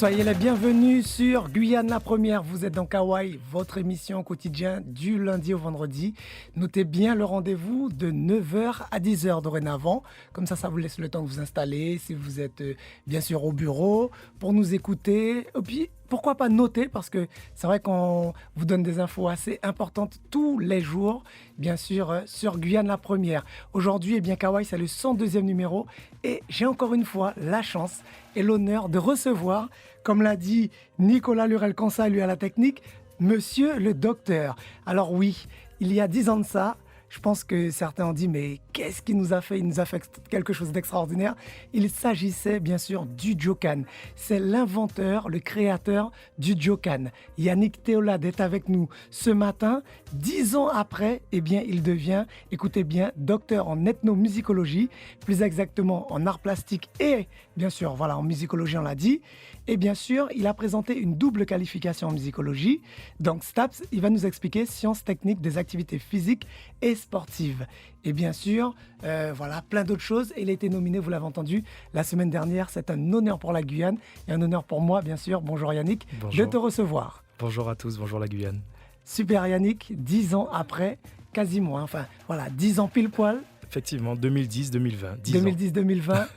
Soyez les bienvenus sur Guyane la première. Vous êtes dans Kawaii, votre émission quotidien du lundi au vendredi. Notez bien le rendez-vous de 9h à 10h dorénavant. Comme ça vous laisse le temps de vous installer. Si vous êtes bien sûr au bureau, pour nous écouter. Et puis, pourquoi pas noter, parce que c'est vrai qu'on vous donne des infos assez importantes tous les jours, bien sûr, sur Guyane la première. Aujourd'hui, eh bien, Kawaii, c'est le 102e numéro et j'ai encore une fois la chance et l'honneur de recevoir, comme l'a dit Nicolas Lurel-Cansa, lui à la technique, Monsieur le Docteur. Alors oui, il y a 10 ans de ça, je pense que certains ont dit, mais qu'est-ce qu'il nous a fait? Il nous a fait quelque chose d'extraordinaire. Il s'agissait bien sûr du Djokan. C'est l'inventeur, le créateur du Djokan. Yannick Théolade est avec nous ce matin. 10 ans après, eh bien, il devient, écoutez bien, docteur en ethnomusicologie, plus exactement en art plastique et bien sûr, voilà, en musicologie, on l'a dit. Et bien sûr, il a présenté une double qualification en musicologie. Donc STAPS, il va nous expliquer sciences techniques des activités physiques et sportives. Et bien sûr, voilà, plein d'autres choses. Il a été nominé, vous l'avez entendu, la semaine dernière. C'est un honneur pour la Guyane et un honneur pour moi, bien sûr. Bonjour Yannick, bonjour. De te recevoir. Bonjour à tous, bonjour la Guyane. Super Yannick, 10 ans après, quasiment, enfin voilà, 10 ans pile poil. Effectivement, 2010-2020. 2010-2020.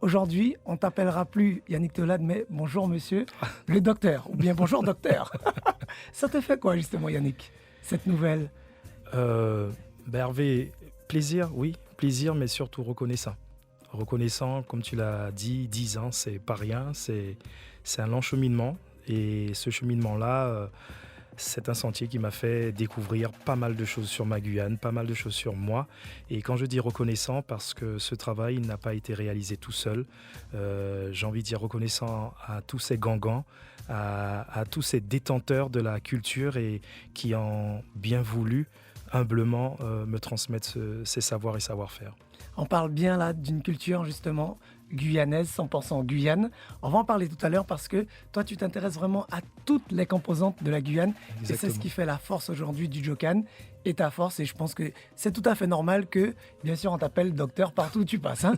Aujourd'hui, on t'appellera plus Yannick Théolade, mais bonjour monsieur le docteur, ou bien bonjour docteur. Ça te fait quoi justement Yannick, cette nouvelle? Hervé, plaisir, oui, plaisir, mais surtout reconnaissant. Reconnaissant, comme tu l'as dit, 10 ans, c'est pas rien, c'est un long cheminement. Et ce cheminement-là, c'est un sentier qui m'a fait découvrir pas mal de choses sur ma Guyane, pas mal de choses sur moi. Et quand je dis reconnaissant, parce que ce travail n'a pas été réalisé tout seul, j'ai envie de dire reconnaissant à tous ces gangans, à tous ces détenteurs de la culture et qui ont bien voulu humblement me transmettre ces savoirs et savoir-faire. On parle bien là d'une culture justement guyanaise, 100% Guyane. On va en parler tout à l'heure parce que toi tu t'intéresses vraiment à toutes les composantes de la Guyane. Exactement. Et c'est ce qui fait la force aujourd'hui du Djokan et ta force. Et je pense que c'est tout à fait normal que bien sûr on t'appelle docteur partout où tu passes. Hein.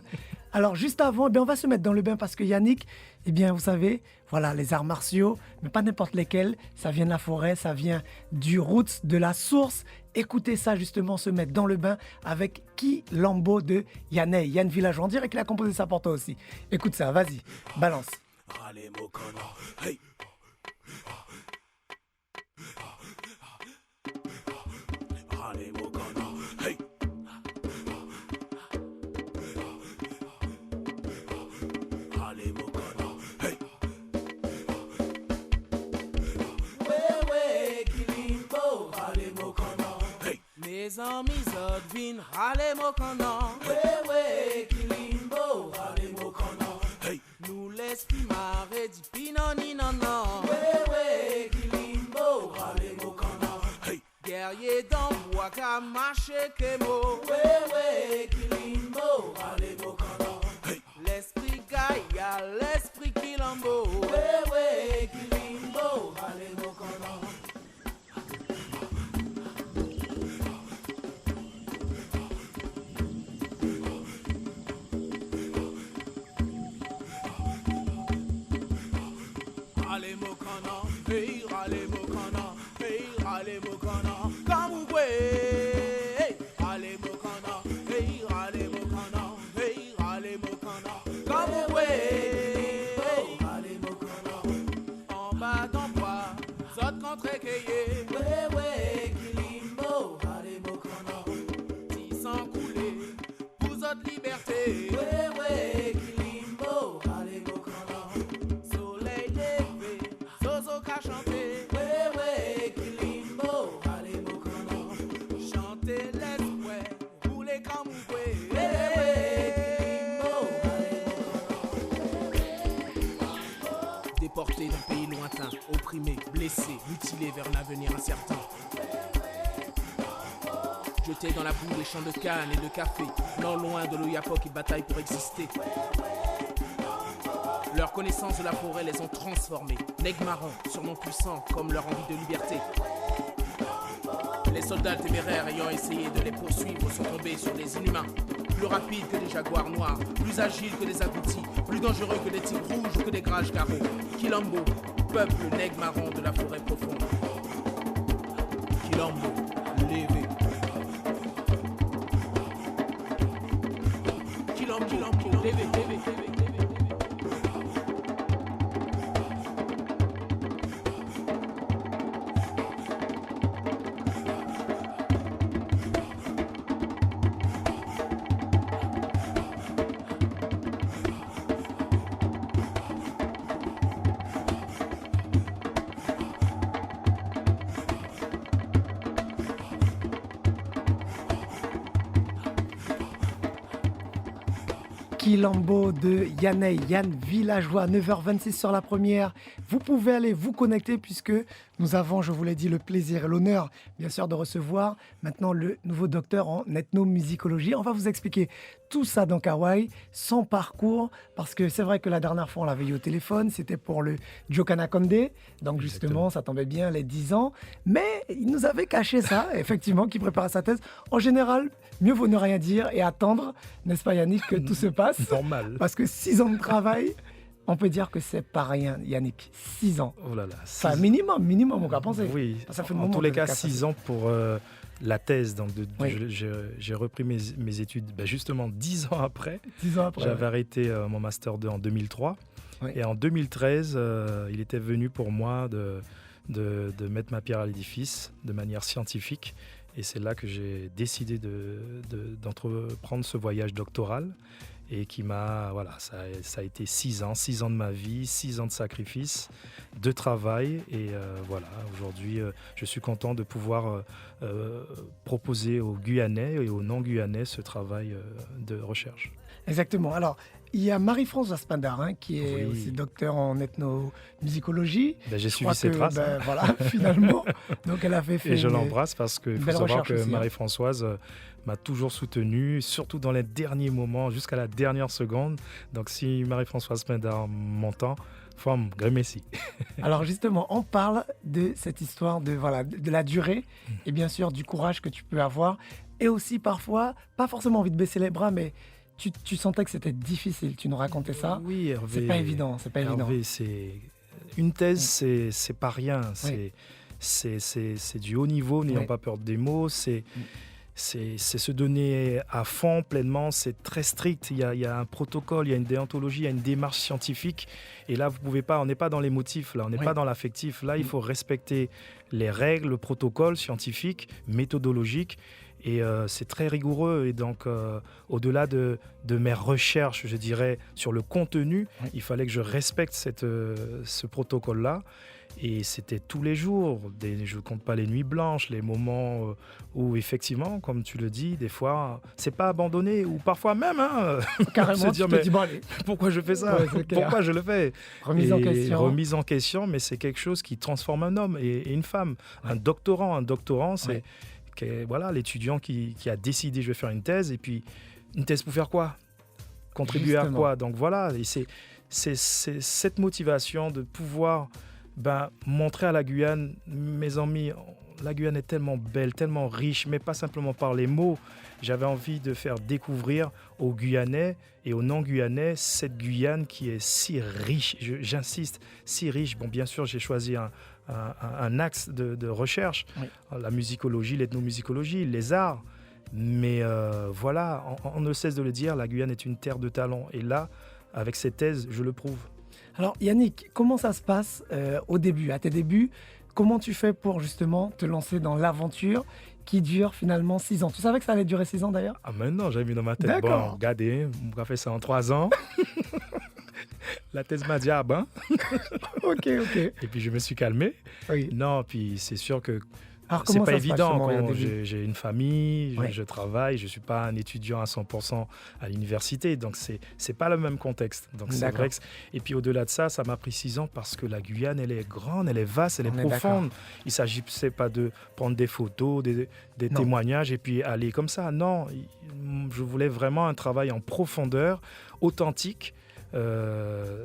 Alors juste avant, eh bien, on va se mettre dans le bain parce que Yannick, eh bien vous savez, voilà les arts martiaux, mais pas n'importe lesquels. Ça vient de la forêt, ça vient du roots, de la source. Écoutez ça justement, se mettre dans le bain avec Ki Lambo de Yanné, Yann Villageois. On dirait qu'il a composé ça pour toi aussi. Écoute ça, vas-y, balance. Hey. Les amis vin rale mokana. Wewe kilimbo rale mokana. Hey. Nous l'esprit maré di pinoni nana. Wewe kilimbo rale mokana. Hey. Guerrier dans bois ka marché kemo. Wewe kilimbo rale mokana. Hey. L'esprit gaïa, l'esprit kilambo. Wewe kilimbo rale mokana. Rale mokana, hey, rale mokana, hey, rale mokana, Kamougwe, hey, rale mokana, hey, rale mokana, hey, rale mokana, Kamougwe, hey, rale mokana. En bas d'en bois, zot contre keye, ouais, kilimbo, rale mokana. Si sans couler, pour zot liberté, ouais, kilimbo, rale mokana. Chanter, ouais, kilimbo, allez mokana. Chanter l'espoir, rouler comme ouais, kilimbo, allez mokana. Déporté d'un pays lointain, opprimé, blessé, mutilé vers un avenir incertain. Jeté dans la boue des champs de canne et de café, non loin de l'Oyapo qui bataille pour exister. Leur connaissance de la forêt les ont transformés. Nègres marrons, surnoms puissants comme leur envie de liberté. Les soldats téméraires ayant essayé de les poursuivre sont tombés sur des inhumains. plus rapide que des jaguars noirs, plus agile que des agoutis, plus dangereux que des tigres rouges ou que des grages carreaux. Quilombo, peuple nègre marron de la forêt profonde. Quilombo, levé. Quilombo, levé. Quilombo de Yanné, Yann Villageois, 9h26 sur la première. Vous pouvez aller vous connecter puisque nous avons, je vous l'ai dit, le plaisir et l'honneur, bien sûr, de recevoir maintenant le nouveau docteur en ethnomusicologie. On va vous expliquer tout ça dans Kawai, son parcours, parce que c'est vrai que la dernière fois, on l'avait eu au téléphone, c'était pour le Jokana Kondé, donc justement, ça tombait bien, les 10 ans, mais il nous avait caché ça, effectivement, qu'il préparait sa thèse. En général, mieux vaut ne rien dire et attendre, n'est-ce pas Yannick, que tout se passe. Normal. Parce que 6 ans de travail, on peut dire que c'est pas rien, Yannick. 6 ans. Oh là là. Enfin, minimum, on va penser. Oui, Ça fait en tous les cas, 6 ans pour la thèse. Donc, Oui. j'ai repris mes études justement 10 ans après. 10 ans après. J'avais arrêté mon Master 2 en 2003. Oui. Et en 2013, il était venu pour moi de mettre ma pierre à l'édifice de manière scientifique. Et c'est là que j'ai décidé d'entreprendre ce voyage doctoral. Et qui m'a, voilà, ça a été 6 ans de ma vie, 6 ans de sacrifice, de travail. Et voilà, aujourd'hui, je suis content de pouvoir proposer aux Guyanais et aux non-Guyanais ce travail de recherche. Exactement. Alors, il y a Marie-France Spindard, qui est Oui. aussi docteur en ethnomusicologie. J'ai Je suivi crois ses que, traces. voilà, finalement. Donc, elle avait fait Et je l'embrasse parce qu'il faut belle savoir recherche que aussi, hein. Marie-Françoise m'a toujours soutenu, surtout dans les derniers moments, jusqu'à la dernière seconde. Donc si Marie-Françoise Spindard m'entend, femme, grand merci. Alors justement, on parle de cette histoire de la durée et bien sûr du courage que tu peux avoir et aussi parfois, pas forcément envie de baisser les bras, mais tu sentais que c'était difficile. Tu nous racontais ça. Oui, Hervé. C'est pas évident, c'est pas évident. Hervé, une thèse, c'est pas rien. C'est du haut niveau, n'ayant pas peur des mots. C'est se donner à fond, pleinement. C'est très strict. Il y a un protocole, il y a une déontologie, il y a une démarche scientifique. Et là, vous pouvez pas. On n'est pas dans l'émotif. Là, on n'est pas dans l'affectif. Là, il faut respecter les règles, le protocole scientifique, méthodologique. Et c'est très rigoureux. Et donc, au-delà de mes recherches, je dirais, sur le contenu, il fallait que je respecte ce protocole-là. Et c'était tous les jours. Je ne compte pas les nuits blanches, les moments où, effectivement, comme tu le dis, des fois, c'est pas abandonné. Ou parfois même, Carrément, se dire, tu te dis, bon, allez. pourquoi je fais ça? Pourquoi je le fais? Remise en question, mais c'est quelque chose qui transforme un homme et une femme. Un doctorant, c'est... Voilà, l'étudiant qui a décidé je vais faire une thèse, et puis une thèse pour faire quoi? Contribuer à quoi? Donc voilà, et c'est cette motivation de pouvoir montrer à la Guyane, mes amis, la Guyane est tellement belle, tellement riche, mais pas simplement par les mots. J'avais envie de faire découvrir aux Guyanais et aux non-Guyanais cette Guyane qui est si riche, j'insiste, si riche. Bon, bien sûr, j'ai choisi un axe de recherche, la musicologie, l'ethnomusicologie, les arts. Mais voilà, on ne cesse de le dire, la Guyane est une terre de talent. Et là, avec cette thèse, je le prouve. Alors Yannick, comment ça se passe au début, à tes débuts? Comment tu fais pour justement te lancer dans l'aventure qui dure finalement 6 ans? Tu savais que ça allait durer 6 ans d'ailleurs? Ah maintenant, j'avais mis dans ma tête, D'accord. Bon, regardez, on va faire ça en 3 ans. La thèse m'a dit, Ok. Et puis je me suis calmé. Oui. Non, puis c'est sûr que Alors, c'est comment pas ça se passe, évident. justement, au Quand début? j'ai une famille, Oui. je travaille, je suis pas un étudiant à 100% à l'université, donc c'est pas le même contexte. Donc c'est D'accord. vrai et puis au-delà de ça, ça m'a pris 6 ans parce que la Guyane, elle est grande, elle est vaste, elle est profonde. Il s'agissait pas de prendre des photos, des témoignages et puis aller comme ça. Non, je voulais vraiment un travail en profondeur, authentique.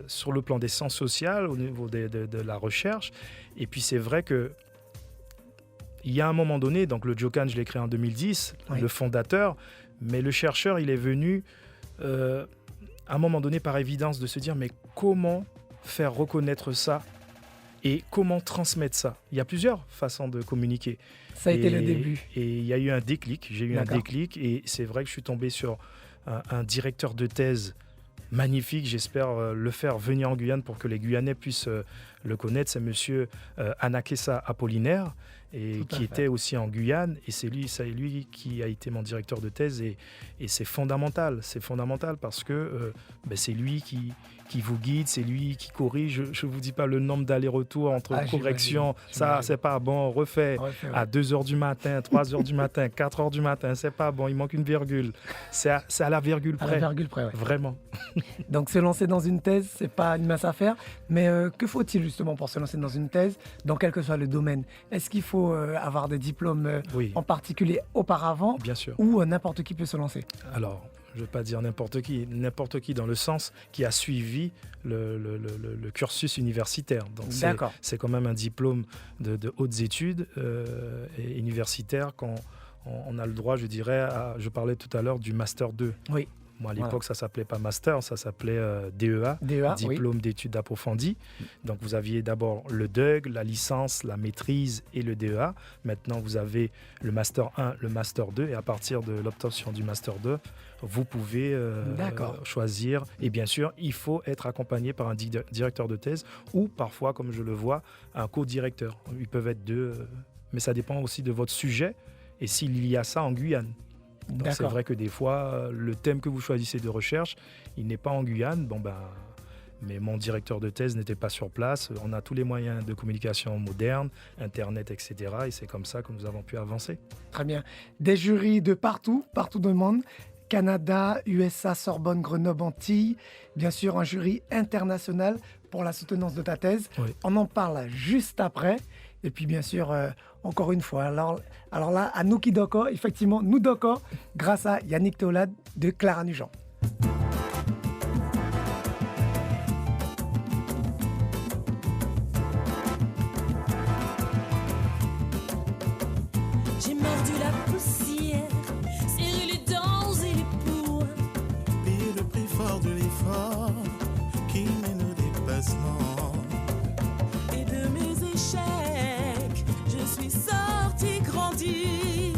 Sur le plan des sciences sociales, au niveau de la recherche. Et puis c'est vrai que il y a un moment donné, donc le Jokan, je l'ai créé en 2010, le fondateur, Mais le chercheur, il est venu à un moment donné par évidence de se dire mais comment faire reconnaître ça et comment transmettre ça. Il y a plusieurs façons de communiquer. Ça a été le début. Et il y a eu un déclic, j'ai eu D'accord. un déclic et c'est vrai que je suis tombé sur un directeur de thèse magnifique. J'espère le faire venir en Guyane pour que les Guyanais puissent le connaître. C'est monsieur Anakessa Apollinaire et Tout à qui fait. était aussi en Guyane. Et c'est lui qui a été mon directeur de thèse. Et c'est fondamental. C'est fondamental parce que c'est lui qui vous guide, c'est lui qui corrige. Je ne vous dis pas le nombre d'allers-retours entre corrections. Ça, c'est pas bon, refait. À 2h du matin, 3h du matin, 4h du matin, c'est pas bon, il manque une virgule. C'est à la virgule près. À la virgule près, ouais. Vraiment. Donc se lancer dans une thèse, c'est pas une mince affaire. Mais que faut-il justement pour se lancer dans une thèse, dans quel que soit le domaine? Est-ce qu'il faut avoir des diplômes Oui. en particulier auparavant, Bien sûr. ou n'importe qui peut se lancer? Alors, je ne veux pas dire n'importe qui dans le sens qui a suivi le cursus universitaire. Donc D'accord. c'est quand même un diplôme de hautes études et universitaires qu'on on a le droit, je dirais, je parlais tout à l'heure du Master 2. Oui. Moi, à l'époque, ça ne s'appelait pas Master, ça s'appelait DEA, Diplôme d'études approfondies. Donc, vous aviez d'abord le DEUG, la licence, la maîtrise et le DEA. Maintenant, vous avez le Master 1, le Master 2. Et à partir de l'obtention du Master 2, vous pouvez choisir. Et bien sûr, il faut être accompagné par un directeur de thèse ou parfois, comme je le vois, un co-directeur. Ils peuvent être deux, mais ça dépend aussi de votre sujet et s'il y a ça en Guyane. Donc c'est vrai que des fois, le thème que vous choisissez de recherche, il n'est pas en Guyane. Mais mon directeur de thèse n'était pas sur place. On a tous les moyens de communication modernes, Internet, etc. Et c'est comme ça que nous avons pu avancer. Très bien. Des jurys de partout dans le monde. Canada, USA, Sorbonne, Grenoble, Antilles. Bien sûr, un jury international pour la soutenance de ta thèse. Oui. On en parle juste après. Et puis, bien sûr, encore une fois, alors là, à Nuki Doko, effectivement, nous Doko, grâce à Yannick Théolade de Clara Nugent. J'ai mordu la poussière, serré les dents et les poings. Payer le prix fort de l'effort qui mène au dépassement. Et de mes échecs, je suis sorti grandi.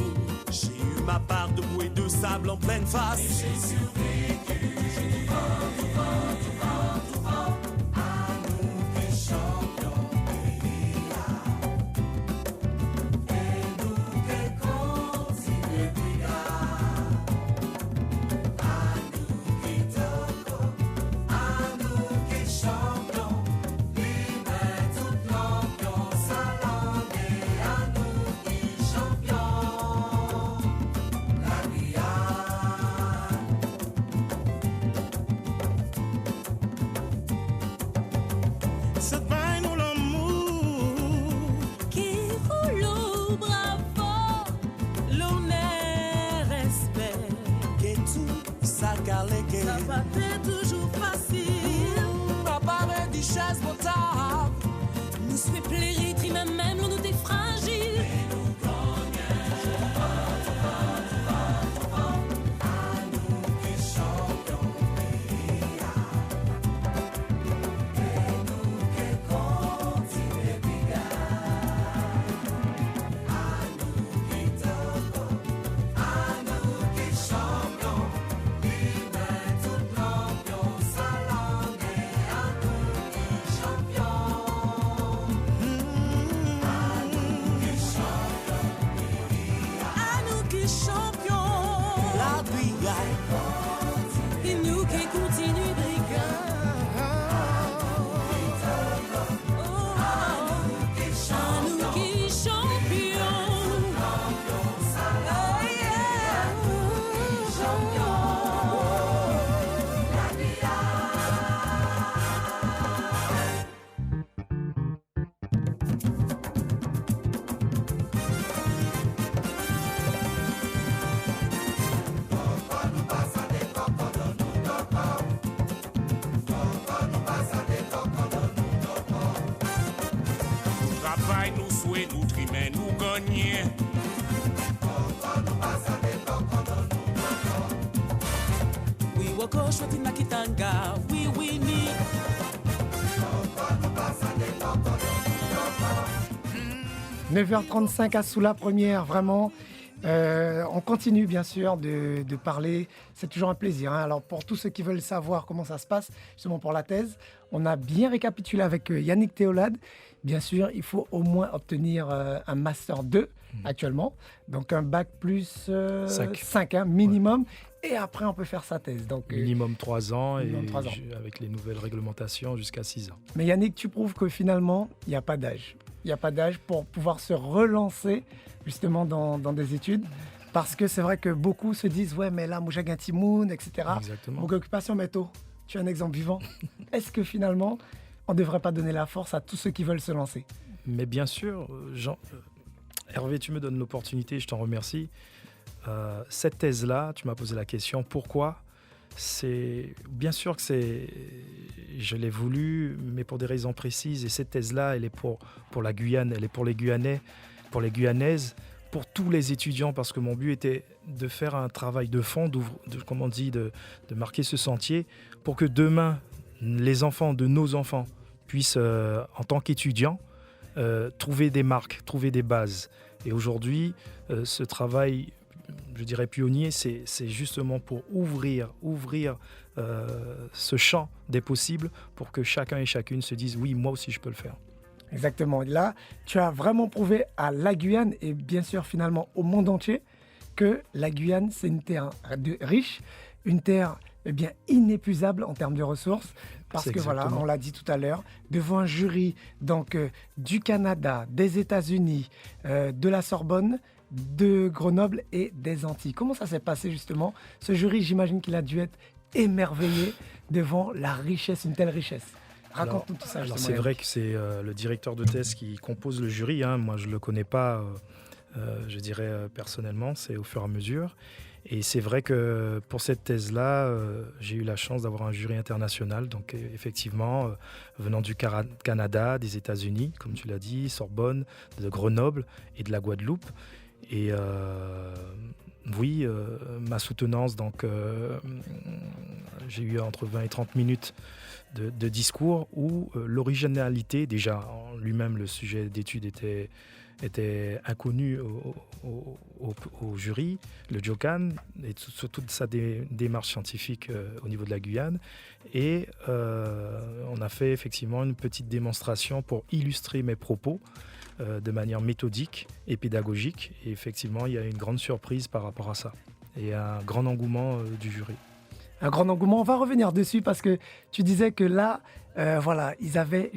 J'ai eu ma part de boue et de sable en pleine face. Et j'ai survécu, j'ai du vent, du vent, du vent, du vent. À nous les champions pays. Et nous les continuons brigade. À nous qui toko, à nous qui champions. Libère toute l'ambiance à langue et à nous qui champions. La Guyane. Cette main nous l'amour. Qui roule au bravo, l'honneur, respect. Que tout ça calé Ça va être toujours facile. Papa dit chaise potable. Nous souhaitons plaire, trimer même l'on nous est fragile. À nous qui champions. La Guyane. Et nous qui continuons brigade. Oh, à nous qui champions. Oh, yeah. Travail nous souhait, nous trimer, nous gagner. shwati na kitanga, oui, oui, ni. 9h35 à Soula Première, vraiment. On continue bien sûr de parler, c'est toujours un plaisir. Hein. Alors pour tous ceux qui veulent savoir comment ça se passe, justement pour la thèse, on a bien récapitulé avec Yannick Théolade. Bien sûr, il faut au moins obtenir un Master 2 actuellement, donc un bac plus 5 hein, minimum. Et après, on peut faire sa thèse. Donc, minimum 3 ans minimum et 3 ans. Avec les nouvelles réglementations jusqu'à 6 ans. Mais Yannick, tu prouves que finalement, il n'y a pas d'âge. Il n'y a pas d'âge pour pouvoir se relancer justement dans des études. Parce que c'est vrai que beaucoup se disent « Ouais, mais là, moi, j'ai un petit moon, etc. » Exactement. Donc, occupation métaux, tu es un exemple vivant. Est-ce que finalement, on ne devrait pas donner la force à tous ceux qui veulent se lancer? Mais bien sûr, Hervé, tu me donnes l'opportunité, je t'en remercie. Cette thèse-là, tu m'as posé la question, pourquoi? C'est bien sûr que je l'ai voulu, mais pour des raisons précises. Et cette thèse-là, elle est pour la Guyane, elle est pour les Guyanais, pour les Guyanaises, pour tous les étudiants, parce que mon but était de faire un travail de fond, de marquer ce sentier, pour que demain, les enfants de nos enfants puissent, en tant qu'étudiants, trouver des marques, trouver des bases. Et aujourd'hui, ce travail, je dirais pionnier, c'est justement pour ouvrir ce champ des possibles pour que chacun et chacune se dise oui, moi aussi je peux le faire. Exactement. Là, tu as vraiment prouvé à la Guyane et bien sûr finalement au monde entier que la Guyane, c'est une terre riche, une terre bien inépuisable en termes de ressources. Parce que voilà, on l'a dit tout à l'heure, devant un jury donc, du Canada, des États-Unis, de la Sorbonne, de Grenoble et des Antilles. Comment ça s'est passé justement? Ce jury, j'imagine qu'il a dû être émerveillé devant la richesse, une telle richesse. Raconte-nous tout ça. Alors c'est vrai que c'est le directeur de thèse qui compose le jury. Hein. Moi, je ne le connais pas, je dirais personnellement, c'est au fur et à mesure. Et c'est vrai que pour cette thèse-là, j'ai eu la chance d'avoir un jury international. Donc effectivement, venant du Canada, des États-Unis, comme tu l'as dit, Sorbonne, de Grenoble et de la Guadeloupe. Et oui, ma soutenance, donc j'ai eu entre 20 et 30 minutes de discours où l'originalité, déjà en lui-même, le sujet d'étude était inconnu au jury, le JOCAN, et surtout de sa démarche scientifique au niveau de la Guyane. Et on a fait effectivement une petite démonstration pour illustrer mes propos de manière méthodique et pédagogique. Et effectivement, il y a une grande surprise par rapport à ça et un grand engouement du jury. Un grand engouement, on va revenir dessus parce que tu disais que là, voilà, ils avaient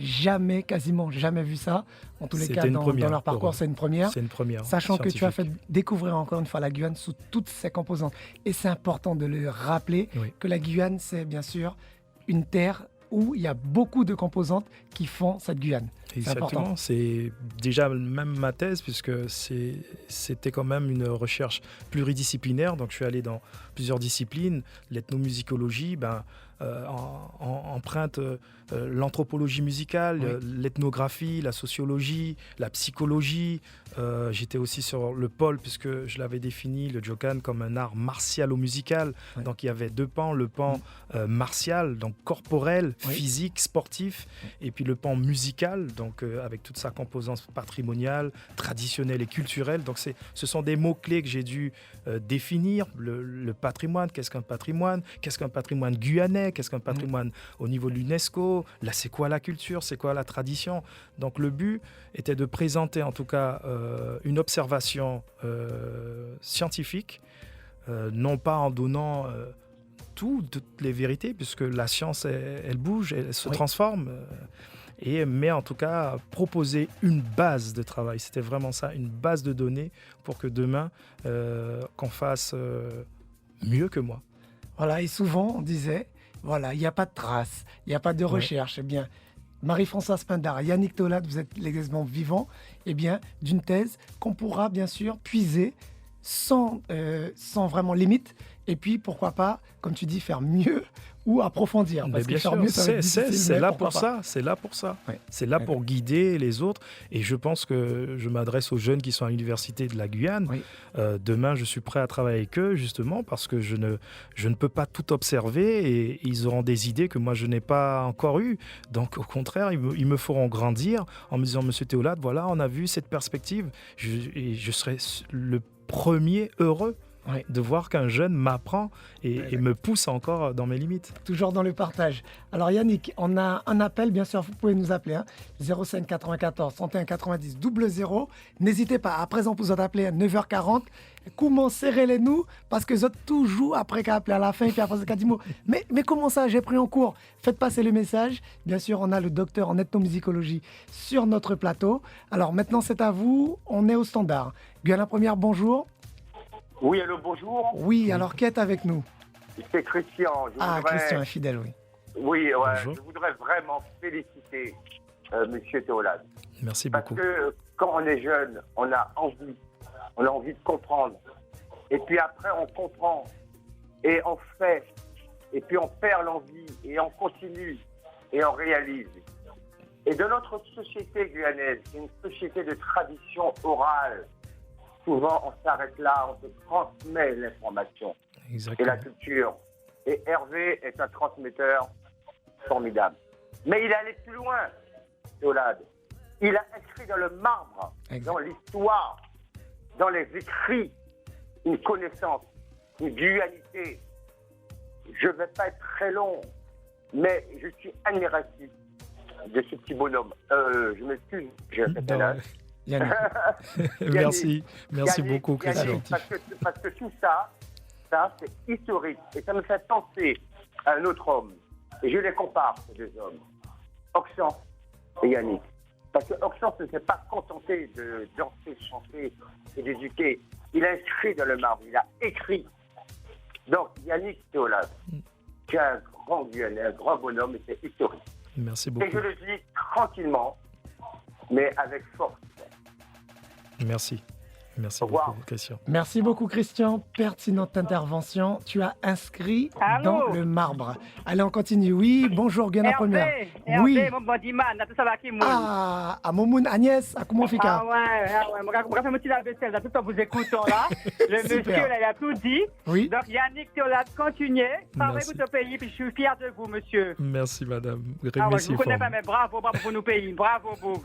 quasiment jamais vu ça. En tous les cas, dans leur parcours, c'est une première. C'est une première. Sachant que tu as fait découvrir encore une fois la Guyane sous toutes ses composantes. Et c'est important de le rappeler que la Guyane, c'est bien sûr une terre où il y a beaucoup de composantes qui font cette Guyane. Exactement, c'est déjà même ma thèse, puisque c'était quand même une recherche pluridisciplinaire. Donc je suis allé dans plusieurs disciplines. L'ethnomusicologie emprunte l'anthropologie musicale, l'ethnographie, la sociologie, la psychologie. J'étais aussi sur le pôle, puisque je l'avais défini, le JOCAN, comme un art martialo-musical. Donc il y avait deux pans, le pan martial, donc corporel, physique, sportif, et puis le pan musical, donc avec toute sa composante patrimoniale, traditionnelle et culturelle. Donc ce sont des mots-clés que j'ai dû définir. Le patrimoine, qu'est-ce qu'un patrimoine guyanais, qu'est-ce qu'un patrimoine au niveau de l'UNESCO, là c'est quoi la culture, c'est quoi la tradition. Donc le but était de présenter en tout cas une observation scientifique, non pas en donnant toutes les vérités, puisque la science elle bouge, elle se transforme, mais en tout cas proposer une base de travail. C'était vraiment ça, une base de données pour que demain qu'on fasse mieux que moi. Voilà, et souvent on disait, voilà, il n'y a pas de traces, il n'y a pas de recherche. Eh bien, Marie-Françoise Pindar, Yannick Théolade, vous êtes l'exemple vivant d'une thèse qu'on pourra bien sûr puiser sans vraiment limite Et puis, pourquoi pas, comme tu dis, faire mieux ou approfondir. Mais Parce bien que faire sûr, mieux, ça va être c'est difficile, mais là pourquoi pour pas. ça. C'est là pour ça. Ouais. C'est là Ouais. pour guider les autres. Et je pense que je m'adresse aux jeunes qui sont à l'université de la Guyane. Oui. Demain, je suis prêt à travailler avec eux, justement, parce que je ne peux pas tout observer et ils auront des idées que moi, je n'ai pas encore eues. Donc, au contraire, ils me feront grandir en me disant, Monsieur Théolade, voilà, on a vu cette perspective. Et je serai le premier heureux Ouais. de voir qu'un jeune m'apprend et me pousse encore dans mes limites. Toujours dans le partage. Alors Yannick, on a un appel, bien sûr, vous pouvez nous appeler, 05 94 31 90 00. N'hésitez pas, à présent, vous êtes appelé à 9h40. Comment serrez-les-nous? Parce que vous êtes toujours après qu'à appeler à la fin, et puis après, qu'à dire mot. Mais comment ça? J'ai pris en cours. Faites passer le message. Bien sûr, on a le docteur en ethnomusicologie sur notre plateau. Alors maintenant, c'est à vous. On est au standard. Guyana Première, bonjour. Oui, allô, bonjour. Oui, alors qui est avec nous? C'est Christian. Christian est fidèle, oui. Oui, ouais, Bonjour. je voudrais vraiment féliciter Monsieur Théolade. Merci Parce beaucoup. que quand on est jeune, on a envie de comprendre. Et puis après, on comprend et on fait. Et puis on perd l'envie et on continue et on réalise. Et de notre société guyanaise, c'est une société de tradition orale. Souvent, on s'arrête là, on se transmet l'information et Exactement. la culture. Et Hervé est un transmetteur formidable. Mais il est allé plus loin, Théolade. Il a inscrit dans le marbre, Exact. dans l'histoire, dans les écrits, une connaissance, une dualité. Je ne vais pas être très long, mais je suis admiratif de ce petit bonhomme. Je m'excuse, j'ai fait un âge. Yannick. Merci Yannick, beaucoup, Christian. parce que tout ça, c'est historique. Et ça me fait penser à un autre homme. Et je les compare, ces deux hommes. Oxen et Yannick. Parce que Oxen ne s'est pas contenté de danser, chanter et d'éduquer. Il a inscrit dans le marbre, il a écrit. Donc, Yannick Théolade, qui est un grand Guyanais, un grand bonhomme, et c'est historique. Merci Et beaucoup. je le dis tranquillement, mais avec force. Merci. Merci Au revoir. beaucoup, Christian. Merci beaucoup, Christian. Pertinente intervention. Tu as inscrit Allô? dans le marbre. Allez, on continue. Oui, bonjour, Guyana Première. Hervé, Oui. mon body man, tout ça va qui mouille. Ah, à Momoun, Agnès, à comment Ah fika? ouais, moi je fais mon petit lave-vaisselle, tout le temps vous écoutons là. Le Super. monsieur là, il a tout dit. Oui. Donc Yannick Théolade, continuez, travaillez Merci. pour notre pays, puis je suis fier de vous, monsieur. Merci, madame. Ah ouais, je Remercie vous connais fort. pas, mais bravo pour nos pays, bravo vous.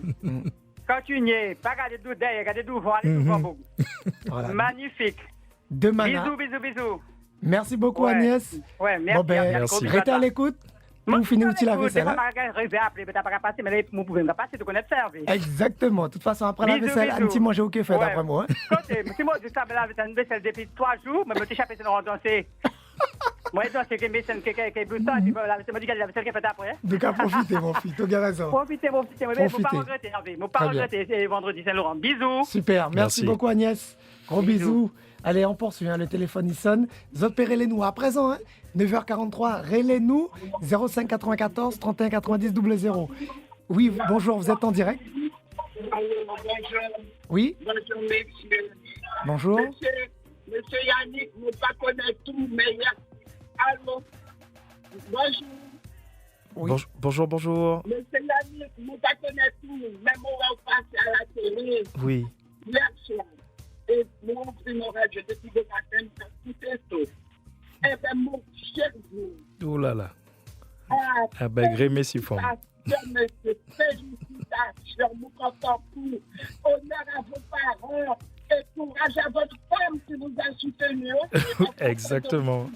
Continuez, pas regarder d'où derrière, regardez d'où vous, allez devant vous. Voilà. Magnifique. De Mana. Bisous. Merci beaucoup, Ouais. Agnès. Ouais, merci. Bon, ben, Merci. restez à l'écoute. Vous finissez aussi la vaisselle. Hein? Vous pouvez me passer, de connaître servi. Exactement. De toute façon, après la Bisous, vaisselle, un bisous. petit manger au café, Ouais. d'après moi. Hein? Si moi, je savais là, une vaisselle depuis 3 jours, mais je me suis échappé de danser. Moi, je danse avec une vaisselle qui est plus tard, puis la vaisselle qui est faite après. Donc, à profiter, mon fils. Tu as raison. Profitez, mais il ne faut pas Profitez. regretter, Hervé. Il ne faut pas Très bien. regretter, c'est vendredi Saint-Laurent. Bisous. Super. Merci Merci. beaucoup, Agnès. Gros bisous. Allez, on poursuit. Hein, le téléphone, il sonne. Zopérez-les-nous. À présent, hein, 9h43, rélez-nous. 05 94 31 90 00. Oui, bonjour, vous êtes en direct? Oui, Bonjour, messieurs. bonjour. Monsieur Yannick, nous pas connaître tout, mais il y a... Allô? Bonjour. Oui. Bonjour. Monsieur Yannick, nous pas connaître tout, même on va passer à la télé Oui. hier soir. Et nous, on fait nos radios depuis le matin, ça coûtait tout. Eh bien, mon cher vous, Oh là là. ah, Merci fort. monsieur, félicitations, nous comptons tout. Honneur à vos parents et courage à votre femme qui nous a soutenus. Exactement.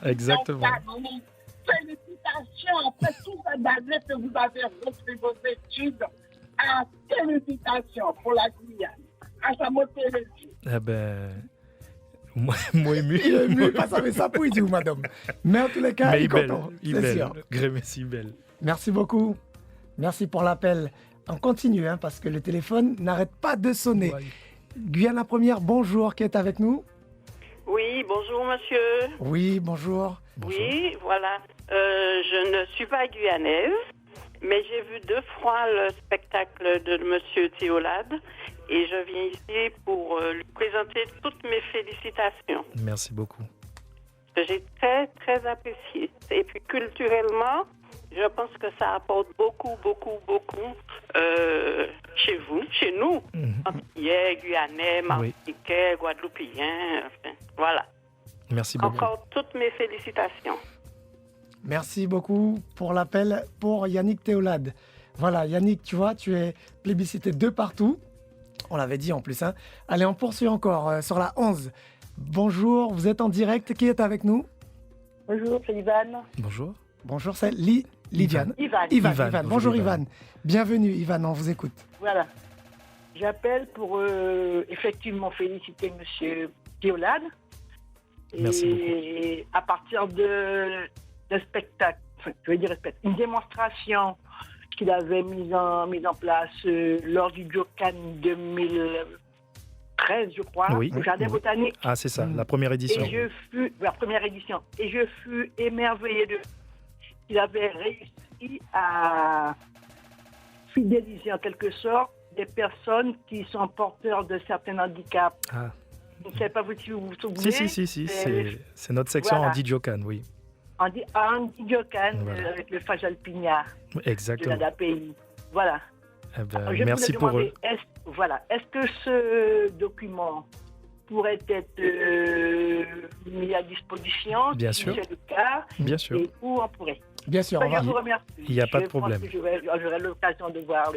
Félicitations après tout ça d'années que vous avez repris vos études. Ah, félicitations pour la Guyane. À sa montée les yeux. Moi ému. Il est mieux pas ça, mais ça pour dire, madame. Mais en tous les cas, Mais il est content. C'est sûr. Merci, belle. Merci beaucoup. Merci pour l'appel. On continue, hein, parce que le téléphone n'arrête pas de sonner. Ouais. Guyana Première, bonjour, qui est avec nous? Oui, bonjour monsieur. Oui, bonjour. Oui, voilà. Je ne suis pas guyanaise, mais j'ai vu 2 fois le spectacle de monsieur Théolade et je viens ici pour lui présenter toutes mes félicitations. Merci beaucoup. que j'ai très, très apprécié. Et puis culturellement, je pense que ça apporte beaucoup chez vous, chez nous, Antillais, Guyanais, Martiniquais, Guadeloupéens, enfin, voilà. Merci beaucoup. Encore toutes mes félicitations. Merci beaucoup pour l'appel pour Yannick Théolade. Voilà, Yannick, tu vois, tu es plébiscité de partout. On l'avait dit en plus. Hein. Allez, on poursuit encore sur la 11. Bonjour, vous êtes en direct. Qui est avec nous? Bonjour, c'est Ivan. Bonjour. Bonjour, c'est Lydiane. Ivan. Bonjour Ivan. Bienvenue Ivan, on vous écoute. Voilà. J'appelle pour effectivement féliciter Monsieur Théolade. Merci et beaucoup. À partir de spectacle, je veux dire une démonstration qu'il avait mise en place lors du Jocan 2013, je crois, au Jardin botanique. Ah, c'est ça, la première édition. La première édition. Et je fus émerveillé qu'il avait réussi à fidéliser en quelque sorte des personnes qui sont porteurs de certains handicaps. Ah. Je ne sais pas si vous vous souvenez. Si. C'est notre section Andy Jocan, oui. Andy Jocan, avec le Fajal Pignard. Exactement. De l'ADAPI. Voilà. Eh ben, merci pour eux. Est-ce que ce document pourrait être mis à disposition? Bien sûr. Si c'est le cas. Bien sûr. Et où on pourrait? Bien sûr. Je vous remercie. Il n'y a pas de problème. J'aurai l'occasion de voir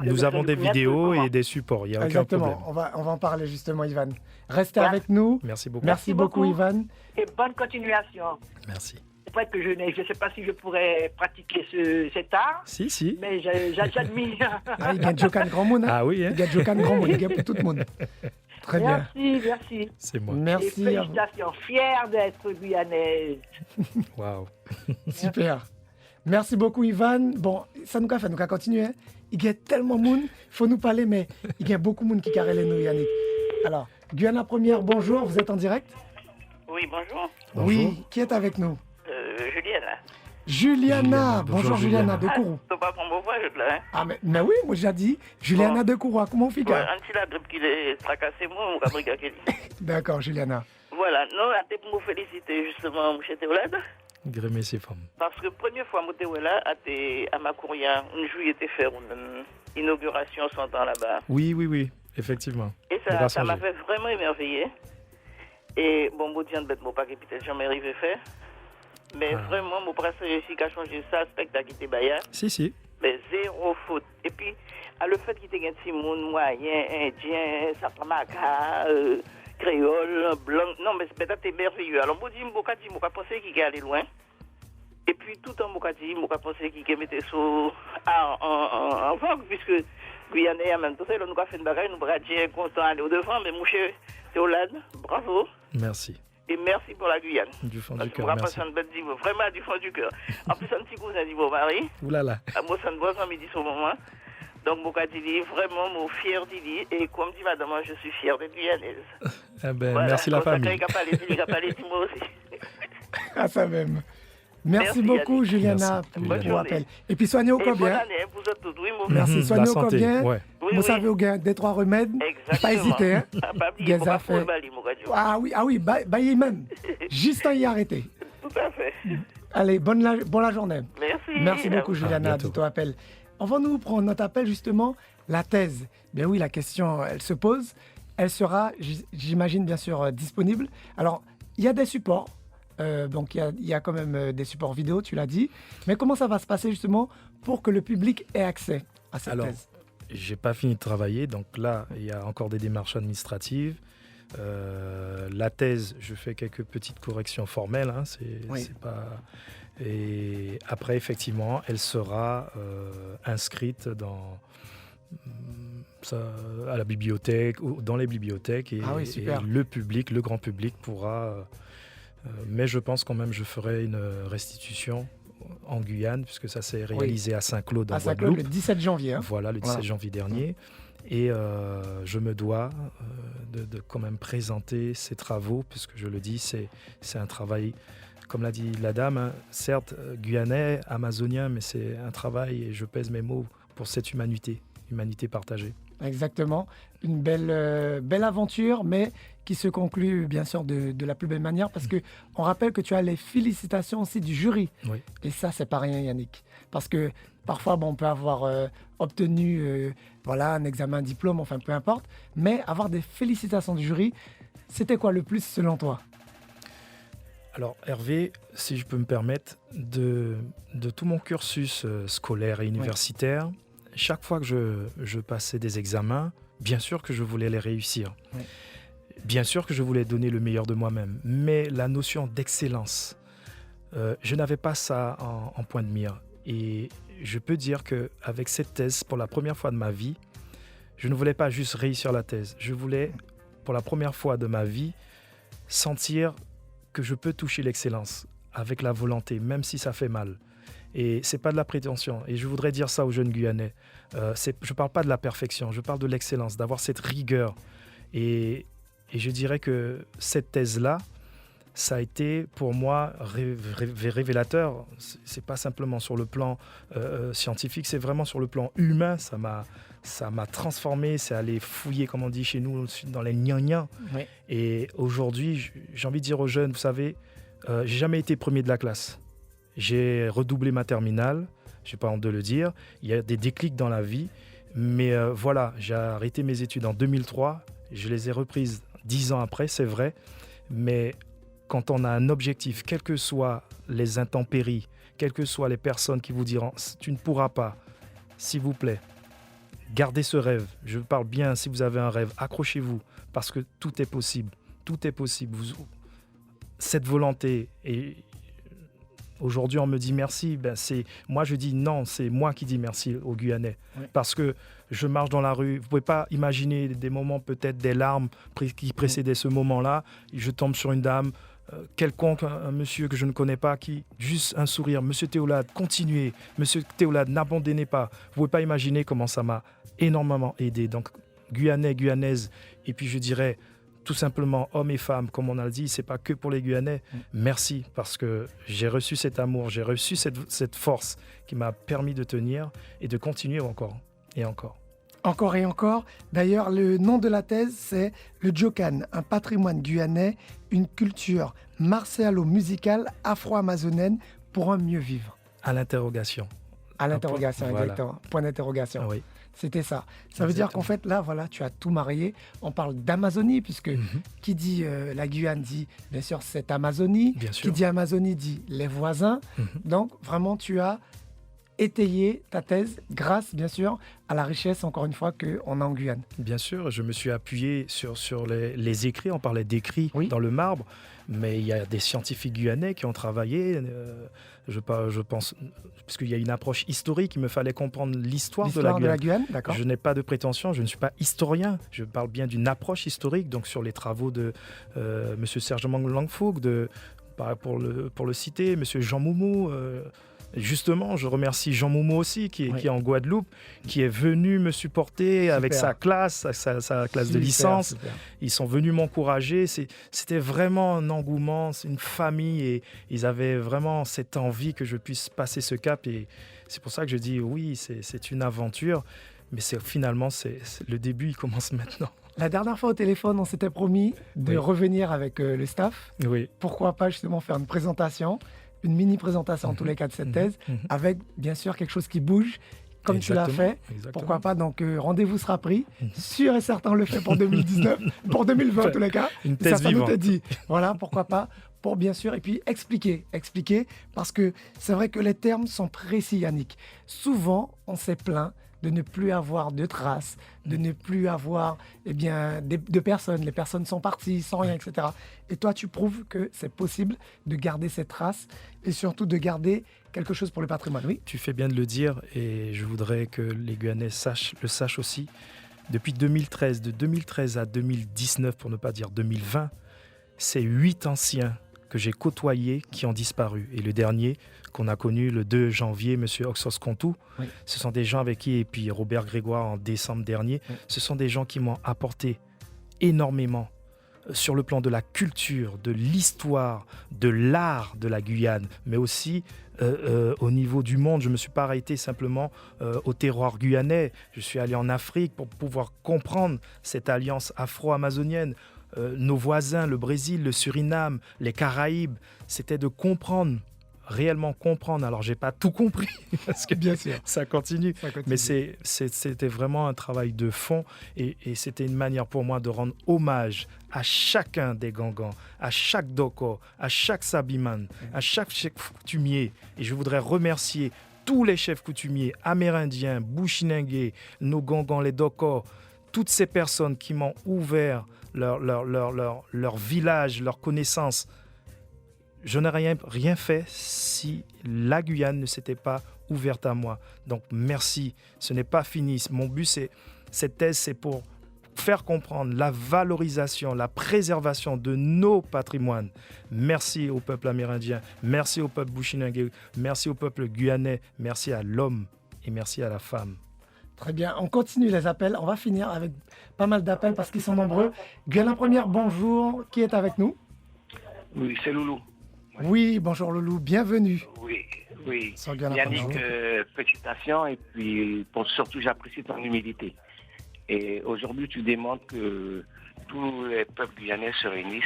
Nous avons des vidéos et des supports, il n'y a aucun problème. On va en parler justement, Ivan. Restez avec nous. Merci beaucoup. Merci beaucoup, Ivan. Et bonne continuation. Merci. C'est vrai que je ne sais pas si je pourrais pratiquer cet art. Si. Mais j'admire. Il y a Jocan Grand Monde. Ah oui. Il y a Jocan Grand Monde, il y a pour tout le monde. Très bien. Merci. C'est moi. Merci. Et félicitations. Fière d'être guyanaise. Waouh. Super. Merci beaucoup, Ivan. Bon, ça nous a fait, nous allons continuer. Il y a tellement de monde, il faut nous parler, mais il y a beaucoup de monde qui carrelent nous, Yannick. Alors, Guyana Première, bonjour, vous êtes en direct? Oui, bonjour. Oui, qui est avec nous? Juliana. Bonjour Juliana de Kourou. Tu pas prendre mon voix, je là. Ah, mais oui, moi j'ai dit Juliana de Kourou, comment on fait? Un petit la grippe qui est tracassé, moi, on va regarder. D'accord, Juliana. Voilà, non, à pour me féliciter justement, M. Théolade. Grémé ses femmes. Parce que première fois, je suis là, à ma courrière, un jour, il était fait une inauguration 100 ans là-bas. Oui, effectivement. Et ça m'a fait vraiment émerveiller. Et bon, je dis, je ne pas que peut-être jamais arrivé à faire. Mais vraiment, je pense réussi à changer ça, spectacle qui était baillard. Si. Mais zéro faute. Et puis, le fait qu'il y ait un petit monde moyen, indien, sapamaka, créole, blanc. Non, mais c'est merveilleux. Alors, je dis, je pensais qu'il allait loin. Et puis, tout en je pensais qu'il mettait ça en vogue, puisque Guyanais, en même temps, nous avons fait une bagaille, nous avons content d'aller au-devant. Mais mon cher Théolade, bravo. Merci. Et merci pour la Guyane. Du fond du cœur, merci. Vraiment du fond du cœur. En plus, un petit cousin dit mon mari. Oulala. Moi, ça ne voit pas, mais dit son moment. Donc, moi, je dis vraiment, mon fier d'Ili. Et comme dit madame, je suis fier d'être guyanaise. Voilà. Merci la famille. Il n'a pas les mots aussi. Ah, ça même. Merci beaucoup, Yannick. Juliana, pour l'appel. Et puis, soignez au bien. Bonne année pour vous tous. Oui, merci. Soignez au bien. Ouais. Vous savez, au gain des 3 remèdes. Exactement. Pas hésiter. Hein. Ah oui, baillez même. Juste à y arrêter. Tout à fait. Allez, bonne la journée. Merci beaucoup, Juliana, de ton appel. On va nous prendre notre appel, justement, la thèse. Bien oui, la question, elle se pose. Elle sera, j'imagine, bien sûr, disponible. Alors, il y a des supports. Donc, il y a quand même des supports vidéo, tu l'as dit. Mais comment ça va se passer, justement, pour que le public ait accès à cette thèse? J'ai pas fini de travailler, donc là, il y a encore des démarches administratives. La thèse, je fais quelques petites corrections formelles. Hein, c'est pas... Et après, effectivement, elle sera inscrite à la bibliothèque ou dans les bibliothèques et le public, le grand public pourra. Mais je pense quand même, je ferai une restitution en Guyane puisque ça s'est réalisé à Saint-Claude en Guadeloupe. Le 17 janvier. Hein. Voilà, le 17 janvier dernier. Et je me dois de quand même présenter ces travaux puisque je le dis, c'est un travail. Comme l'a dit la dame, hein, certes guyanais, amazonien, mais c'est un travail, et je pèse mes mots, pour cette humanité partagée. Exactement. Une belle aventure, mais qui se conclut bien sûr de la plus belle manière parce que on rappelle que tu as les félicitations aussi du jury. Oui. Et ça, c'est pas rien, Yannick. Parce que parfois, on peut avoir obtenu un examen, un diplôme, enfin peu importe, mais avoir des félicitations du jury, c'était quoi le plus selon toi? Alors Hervé, si je peux me permettre, de tout mon cursus scolaire et universitaire, chaque fois que je passais des examens, bien sûr que je voulais les réussir. Oui. Bien sûr que je voulais donner le meilleur de moi-même. Mais la notion d'excellence, je n'avais pas ça en point de mire. Et je peux dire qu'avec cette thèse, pour la première fois de ma vie, je ne voulais pas juste réussir la thèse. Je voulais, pour la première fois de ma vie, sentir que je peux toucher l'excellence avec la volonté, même si ça fait mal. Et c'est pas de la prétention. Et je voudrais dire ça aux jeunes Guyanais. Je parle pas de la perfection, je parle de l'excellence, d'avoir cette rigueur. Et je dirais que cette thèse-là, ça a été pour moi révélateur. C'est pas simplement sur le plan scientifique, c'est vraiment sur le plan humain. Ça m'a transformé, c'est aller fouiller, comme on dit chez nous, dans les gnangnan. Oui. Et aujourd'hui, j'ai envie de dire aux jeunes, vous savez, j'ai jamais été premier de la classe. J'ai redoublé ma terminale, j'ai pas honte de le dire. Il y a des déclics dans la vie, mais voilà, j'ai arrêté mes études en 2003. Je les ai reprises 10 ans après, c'est vrai. Mais quand on a un objectif, quels que soient les intempéries, quelles que soient les personnes qui vous diront « tu ne pourras pas », s'il vous plaît, gardez ce rêve. Je parle bien, si vous avez un rêve, accrochez-vous, parce que tout est possible. Tout est possible. Cette volonté, et aujourd'hui on me dit merci, moi je dis non, c'est moi qui dis merci aux Guyanais. Oui. Parce que je marche dans la rue, vous ne pouvez pas imaginer des moments, peut-être des larmes qui précédaient ce moment-là. Je tombe sur une dame, quelconque, un monsieur que je ne connais pas, qui, juste un sourire, monsieur Théolade, continuez, monsieur Théolade, n'abandonnez pas. Vous ne pouvez pas imaginer comment ça m'a énormément aidé. Donc, Guyanais, Guyanaises, et puis je dirais tout simplement hommes et femmes, comme on a dit, c'est pas que pour les Guyanais. Merci, parce que j'ai reçu cet amour, j'ai reçu cette force qui m'a permis de tenir et de continuer encore et encore. Encore et encore. D'ailleurs, le nom de la thèse, c'est le Djokan, un patrimoine guyanais, une culture martialo-musicale afro-amazonienne pour un mieux vivre. À l'interrogation. À l'interrogation, voilà. Exactement. Point d'interrogation. Oui. C'était ça. Ça veut dire qu'en fait, là, voilà, tu as tout marié. On parle d'Amazonie, puisque qui dit la Guyane dit, bien sûr, cette Amazonie. Bien sûr. Qui dit Amazonie dit les voisins. Donc, vraiment, tu as étayer ta thèse grâce, bien sûr, à la richesse, encore une fois, qu'on a en Guyane. Bien sûr, je me suis appuyé sur les écrits. On parlait d'écrits dans le marbre, mais il y a des scientifiques guyanais qui ont travaillé, je pense, parce qu'il y a une approche historique, il me fallait comprendre l'histoire de la Guyane. D'accord. Je n'ai pas de prétention, je ne suis pas historien, je parle bien d'une approche historique, donc sur les travaux de M. Serge Langfouk, pour le citer, M. Jean Moumou. Justement, je remercie Jean Moumou aussi, qui est en Guadeloupe, qui est venu me supporter avec sa classe, sa classe de licence. Super. Ils sont venus m'encourager. C'était vraiment un engouement, c'est une famille, et ils avaient vraiment cette envie que je puisse passer ce cap. Et c'est pour ça que je dis oui, c'est une aventure, mais finalement, le début, il commence maintenant. La dernière fois au téléphone, on s'était promis de revenir avec le staff. Oui. Pourquoi pas justement faire une présentation, une mini-présentation en tous les cas de cette thèse, avec bien sûr quelque chose qui bouge, comme tu l'as fait. Pourquoi pas, donc rendez-vous sera pris. Sûr et certain, on le fait pour 2019, pour 2020 en tous les cas. Une thèse vivante. Ça nous dit. Voilà, pourquoi pas, pour bien sûr, et puis expliquer, parce que c'est vrai que les termes sont précis, Yannick. Souvent, on s'est plaint de ne plus avoir de traces, de ne plus avoir de personnes. Les personnes sont parties sans rien, etc. Et toi, tu prouves que c'est possible de garder ces traces et surtout de garder quelque chose pour le patrimoine. Oui. Tu fais bien de le dire, et je voudrais que les Guyanais le sachent aussi. Depuis 2013, de 2013 à 2019, pour ne pas dire 2020, c'est 8 anciens que j'ai côtoyés qui ont disparu. Et le dernier qu'on a connu le 2 janvier, M. Oxos Kontou, ce sont des gens avec qui, et puis Robert Grégoire en décembre dernier, ce sont des gens qui m'ont apporté énormément sur le plan de la culture, de l'histoire, de l'art de la Guyane, mais aussi au niveau du monde. Je ne me suis pas arrêté simplement au terroir guyanais. Je suis allé en Afrique pour pouvoir comprendre cette alliance afro-amazonienne. nos voisins, le Brésil, le Suriname, les Caraïbes. C'était de comprendre, réellement comprendre. Alors, j'ai pas tout compris parce que Bien sûr. ça continue. Mais c'était vraiment un travail de fond et c'était une manière pour moi de rendre hommage à chacun des Gangans, à chaque Doko, à chaque Sabiman, à chaque chef coutumier. Et je voudrais remercier tous les chefs coutumiers amérindiens, Bushinengue, nos Gangans, les Doko, toutes ces personnes qui m'ont ouvert leur village, leurs connaissances. Je n'aurais rien fait si la Guyane ne s'était pas ouverte à moi. Donc merci, ce n'est pas fini. Mon but, cette thèse, c'est pour faire comprendre la valorisation, la préservation de nos patrimoines. Merci au peuple amérindien, merci au peuple Bushinengue, merci au peuple guyanais, merci à l'homme et merci à la femme. Très bien, on continue les appels. On va finir avec pas mal d'appels parce qu'ils sont nombreux. Guyana Première, bonjour. Qui est avec nous? Oui, c'est Loulou. Oui, bonjour Loulou, bienvenue. Oui. Sur Guyana Yannick, Première. félicitations et puis surtout j'apprécie ton humilité. Et aujourd'hui tu démontres que tous les peuples guyanais se réunissent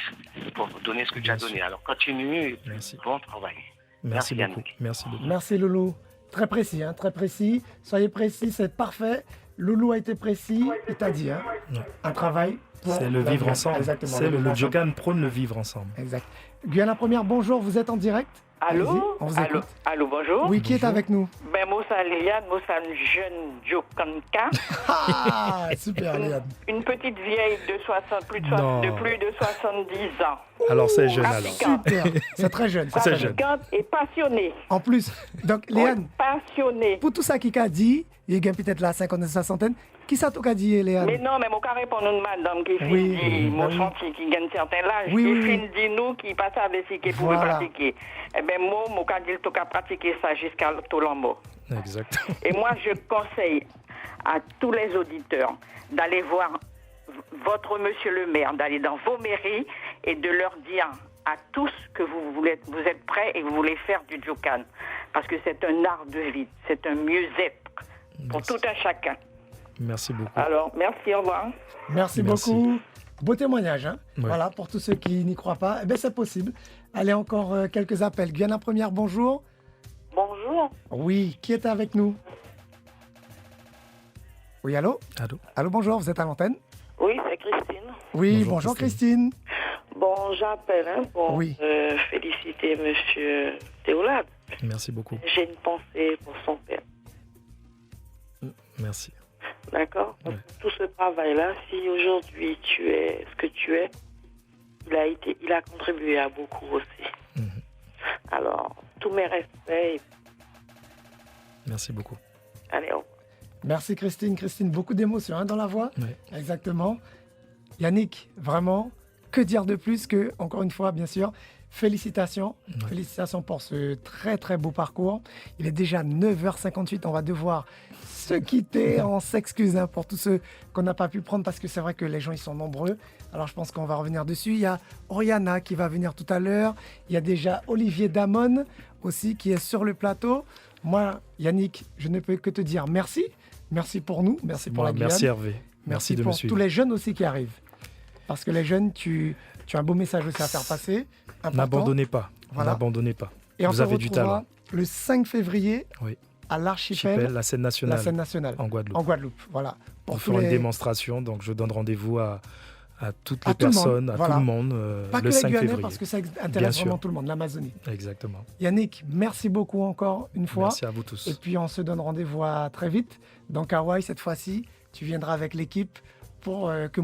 pour donner ce que tu as donné. Alors continue et bon travail. Merci beaucoup. Yannick. Merci beaucoup. Merci Loulou. Très précis, très précis. Soyez précis, c'est parfait. Loulou a été précis, il t'a dit, un travail. C'est le vivre ensemble. Exactement. C'est le Djokan prône le vivre ensemble. Exact. Guyana Première, bonjour, vous êtes en direct. Allô? Allez-y, on vous écoute. Allô, bonjour. Oui, qui est avec nous? Ben, Moussa Léane, Moussa jeune Djokanka. Ah, super Léane. Une petite vieille de 60, plus de 70 ans. Alors c'est jeune alors. Super, c'est très jeune. C'est jeune. Et passionnée. En plus, donc Léane, passionnée. pour tout ça qui a dit, il y a peut-être la cinquantaine, soixantaine, qui ça t'a dit Léane? Mais non, mais mon carré pour une madame qui dit, mon chantier qui gagne certain âge, qui dit nous qui passe à des qui pour pratiquer. Eh bien, moi, mon cas dit qu'il pratiquer ça jusqu'à l'Olambo. Exact. Et moi, je conseille à tous les auditeurs d'aller voir votre monsieur le maire, d'aller dans vos mairies et de leur dire à tous que vous êtes prêts et que vous voulez faire du Djokan. Parce que c'est un art de vie, c'est un mieux-être pour tout un chacun. Merci beaucoup. Alors, merci, au revoir. Merci beaucoup. Beau témoignage. Ouais. Voilà, pour tous ceux qui n'y croient pas, c'est possible. Allez, encore quelques appels. Guyana Première, bonjour. Bonjour. Oui, qui est avec nous? Oui, allô? Allô, bonjour, vous êtes à l'antenne? Oui, c'est Christine. Oui, bonjour Christine. Bon, j'appelle pour féliciter Monsieur Théolade. Merci beaucoup. J'ai une pensée pour son père. Merci. D'accord. Tout ce travail-là, si aujourd'hui tu es ce que tu es, il a contribué à beaucoup aussi. Alors, tous mes respects. Merci beaucoup. Allez, au revoir. Merci Christine. Christine, beaucoup d'émotions dans la voix. Oui. Exactement. Yannick, vraiment, que dire de plus que, encore une fois, bien sûr, félicitations. Félicitations pour ce très très beau parcours. Il est déjà 9h58, on va devoir se quitter. On s'excuse pour tous ceux qu'on n'a pas pu prendre parce que c'est vrai que les gens ils sont nombreux. Alors je pense qu'on va revenir dessus. Il y a Oriana qui va venir tout à l'heure. Il y a déjà Olivier Damon aussi qui est sur le plateau. Moi, Yannick, je ne peux que te dire merci. Merci pour nous, merci pour la Guyane. Merci Hervé. Merci de me pour suivre. tous les jeunes aussi qui arrivent. Parce que les jeunes, tu as un beau message aussi à faire passer. Important. N'abandonnez pas. Voilà. N'abandonnez pas. Et vous avez du talent. Le 5 février à l'Archipel, la scène nationale. En Guadeloupe. Voilà. Pour faire une démonstration. Donc je donne rendez-vous à toutes les personnes, à tout le monde, pas le que 5 les Guyanais, février. parce que ça intéresse vraiment tout le monde, l'Amazonie. Exactement. Yannick, merci beaucoup encore une fois. Merci à vous tous. Et puis on se donne rendez-vous à très vite. Dans Hawaï, cette fois-ci, tu viendras avec l'équipe pour que